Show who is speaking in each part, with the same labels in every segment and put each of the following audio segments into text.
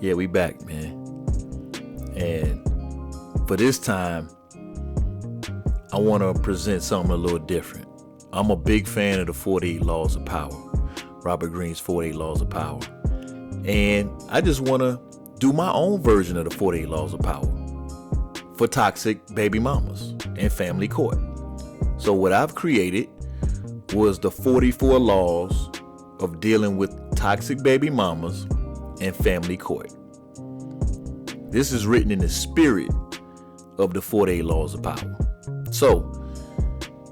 Speaker 1: Yeah, we back, man. And for this time, I want to present something a little different. I'm a big fan of the 48 Laws of Power, Robert Greene's 48 Laws of Power. And I just want to do my own version of the 48 Laws of Power for toxic baby mamas and family court. So what I've created was the 44 laws of dealing with toxic baby mamas and family court. This is written in the spirit of the 48 Laws of Power. So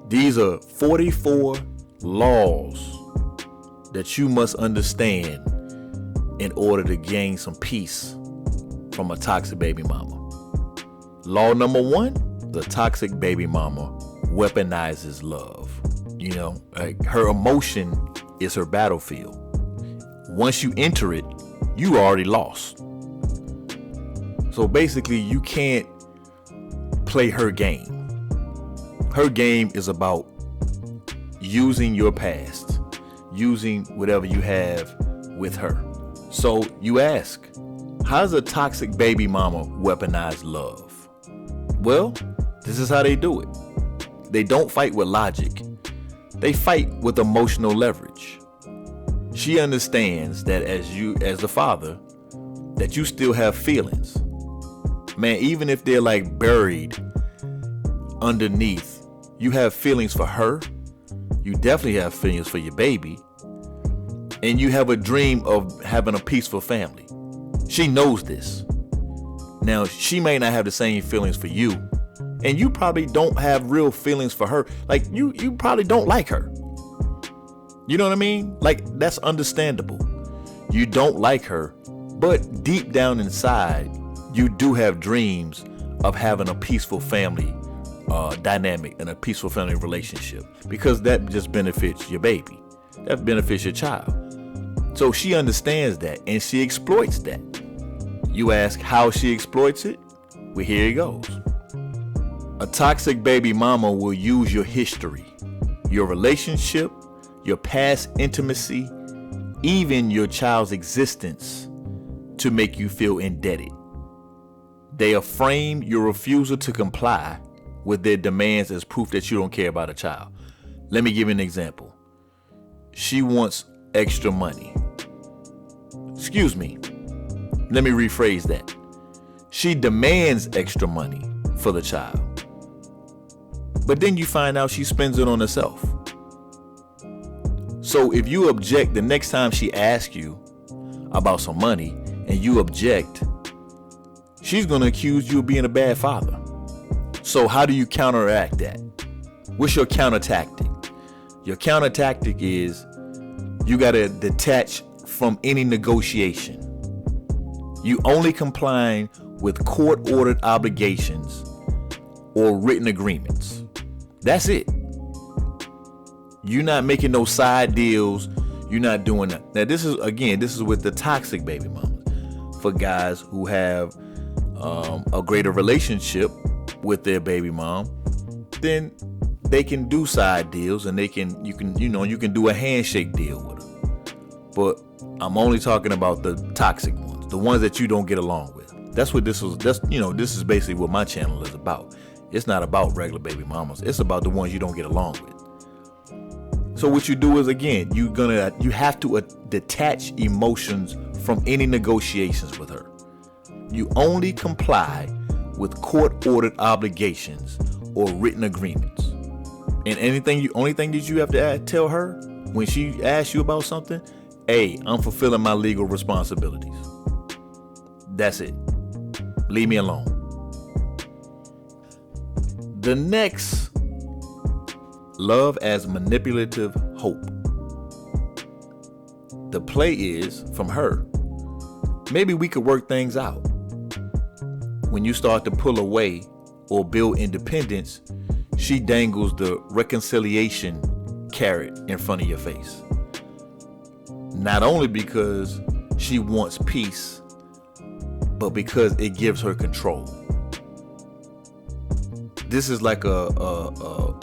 Speaker 1: these are 44 laws that you must understand in order to gain some peace from a toxic baby mama. Law number 1, the toxic baby mama weaponizes love. You know, like her emotion is her battlefield. Once you enter it, you already lost. So basically, you can't play her game. Her game is about using your past, using whatever you have with her. So you ask, how does a toxic baby mama weaponize love? Well, this is how they do it. They don't fight with logic. They fight with emotional leverage. She understands that as the father, that you still have feelings. Man, even if they're like buried underneath, you have feelings for her. You definitely have feelings for your baby. And you have a dream of having a peaceful family. She knows this. Now, she may not have the same feelings for you. And you probably don't have real feelings for her. Like, you probably don't like her. You know what I mean? Like, that's understandable. You don't like her. But deep down inside, you do have dreams of having a peaceful family dynamic and a peaceful family relationship. Because that just benefits your baby. That benefits your child. So she understands that and she exploits that. You ask how she exploits it? Well, here it goes. A toxic baby mama will use your history, your relationship, your past intimacy, even your child's existence to make you feel indebted. They frame your refusal to comply with their demands as proof that you don't care about a child. Let me give you an example. She wants extra money. Excuse me. Let me rephrase that. She demands extra money for the child. But then you find out she spends it on herself. So if you object the next time she asks you about some money and you object, she's going to accuse you of being a bad father. So how do you counteract that? What's your counter tactic? Your counter tactic is you got to detach from any negotiation. You only complying with court-ordered obligations or written agreements. That's it. You're not making no side deals. You're not doing that. Now, this is with the toxic baby mamas. For guys who have a greater relationship with their baby mom, then they can do side deals and you can do a handshake deal with her. But I'm only talking about the toxic ones, the ones that you don't get along with. This is basically what my channel is about. It's not about regular baby mamas. It's about the ones you don't get along with. So what you do is, again, you have to detach emotions from any negotiations with her. You only comply with court-ordered obligations or written agreements. And only thing that you have to tell her when she asks you about something, hey, I'm fulfilling my legal responsibilities. That's it. Leave me alone. The next, love as manipulative hope. The play is from her. Maybe we could work things out. When you start to pull away or build independence, she dangles the reconciliation carrot in front of your face. Not only because she wants peace, but because it gives her control. This is like a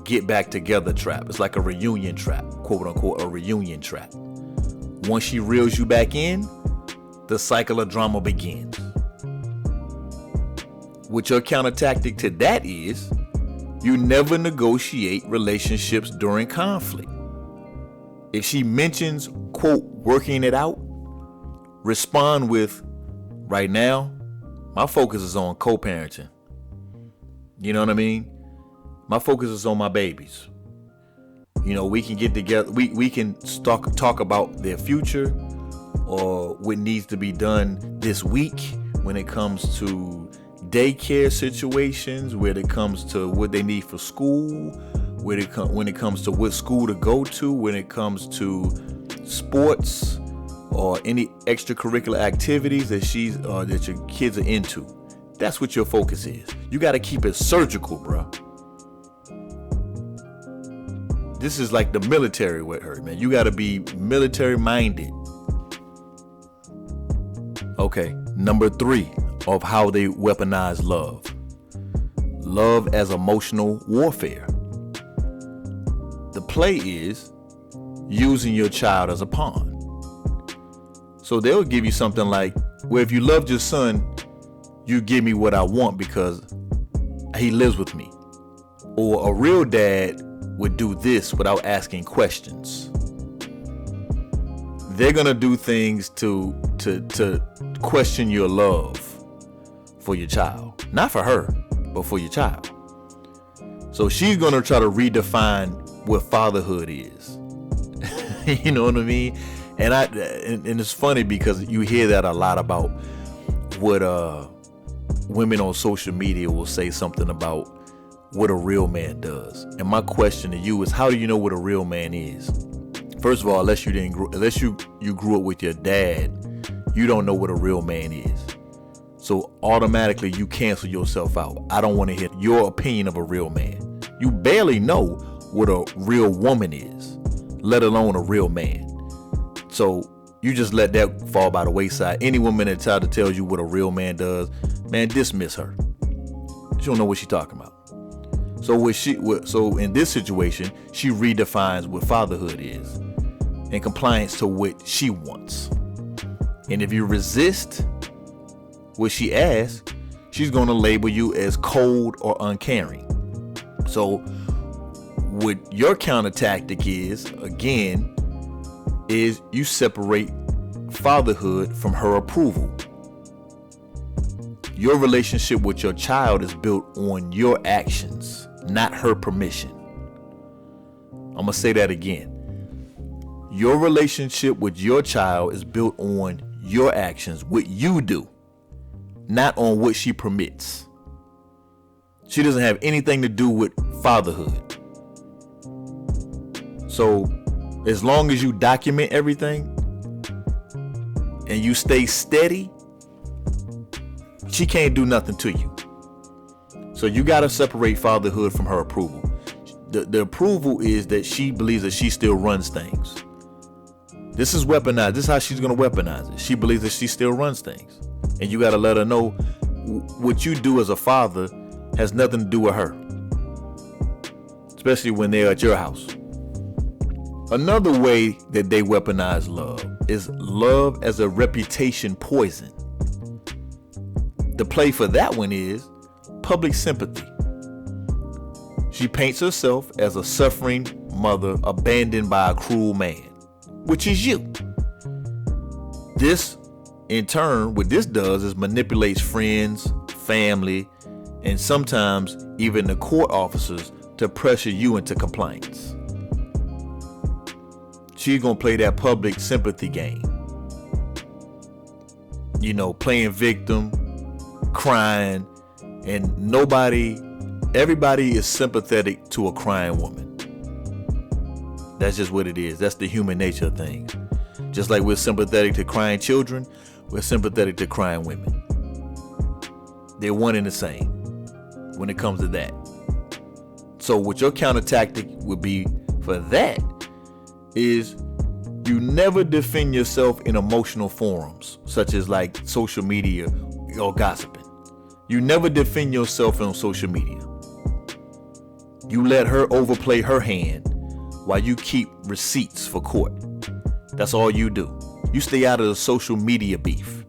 Speaker 1: get back together trap. It's like a reunion trap, quote unquote, a reunion trap. Once she reels you back in, the cycle of drama begins. What your counter tactic to that is, you never negotiate relationships during conflict. If she mentions, quote, working it out, respond with, right now, my focus is on co-parenting. You know what I mean? My focus is on my babies. You know, we can get together, we can talk about their future or what needs to be done this week when it comes to daycare situations, when it comes to what they need for school, when it comes to what school to go to, when it comes to sports or any extracurricular activities that your kids are into. That's what your focus is. You got to keep it surgical, bro. This is like the military with her, man. You got to be military minded. Okay, number 3 of how they weaponize love. Love as emotional warfare. The play is using your child as a pawn. So they'll give you something like, well, if you loved your son, you give me what I want because he lives with me. Or a real dad would do this without asking questions. They're gonna do things to question your love for your child. Not for her, but for your child. So she's gonna try to redefine what fatherhood is. You know what I mean? And it's funny because you hear that a lot about what women on social media will say something about what a real man does. And my question to you is, how do you know what a real man is? First of all, unless you grew up with your dad, you don't know what a real man is. So automatically you cancel yourself out. I don't want to hear your opinion of a real man. You barely know what a real woman is, let alone a real man. So you just let that fall by the wayside. Any woman that tries to tell you what a real man does, man, dismiss her. She don't know what she's talking about. So in this situation, she redefines what fatherhood is in compliance to what she wants. And if you resist what she asks, she's going to label you as cold or uncaring. So what your counter tactic is, again, is you separate fatherhood from her approval. Your relationship with your child is built on your actions, not her permission. I'm going to say that again. Your relationship with your child is built on your actions, what you do, not on what she permits. She doesn't have anything to do with fatherhood. So as long as you document everything and you stay steady, she can't do nothing to you. So you got to separate fatherhood from her approval. The approval is that she believes that she still runs things. This is weaponized. This is how she's going to weaponize it. She believes that she still runs things. And you got to let her know what you do as a father has nothing to do with her. Especially when they're at your house. Another way that they weaponize love is love as a reputation poison. The play for that one is public sympathy. She paints herself as a suffering mother abandoned by a cruel man, which is you. This, in turn, what this does is manipulates friends, family, and sometimes even the court officers to pressure you into compliance. She's going to play that public sympathy game. You know, playing victim, crying, and everybody is sympathetic to a crying woman. That's just what it is. That's the human nature of things. Just like we're sympathetic to crying children, we're sympathetic to crying women. They're one and the same when it comes to that. So what your counter tactic would be for that is you never defend yourself in emotional forums, such as like social media or gossiping. You never defend yourself on social media. You let her overplay her hand while you keep receipts for court. That's all you do. You stay out of the social media beef.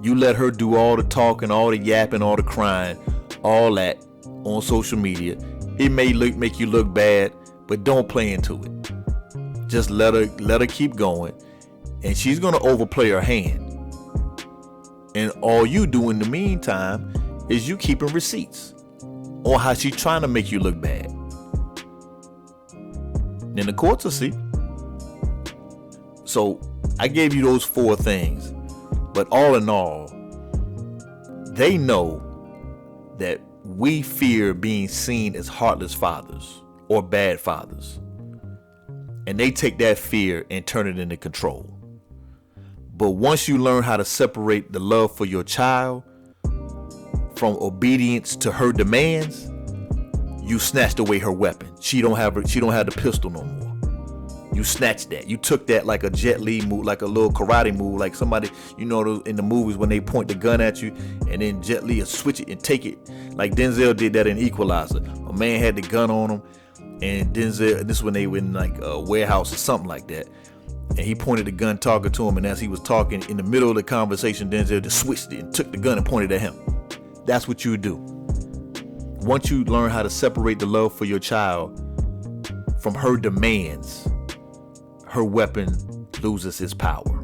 Speaker 1: You let her do all the talking, all the yapping, all the crying, all that on social media. It may make you look bad, but don't play into it. Just let her keep going, and she's gonna overplay her hand. And all you do in the meantime is you keeping receipts on how she's trying to make you look bad. Then the courts will see. So I gave you those 4 things, but all in all, they know that we fear being seen as heartless fathers or bad fathers. And they take that fear and turn it into control. But once you learn how to separate the love for your child from obedience to her demands, you snatched away her weapon. She don't have the pistol no more. You snatched that. You took that like a Jet Li move, like a little karate move, like somebody, in the movies when they point the gun at you and then Jet Li will switch it and take it. Like Denzel did that in Equalizer. A man had the gun on him, and Denzel, this is when they were in like a warehouse or something like that, and he pointed the gun talking to him, and as he was talking, in the middle of the conversation, Denzel just switched it and took the gun and pointed at him. That's what you do. Once you learn how to separate the love for your child from her demands, her weapon loses its power.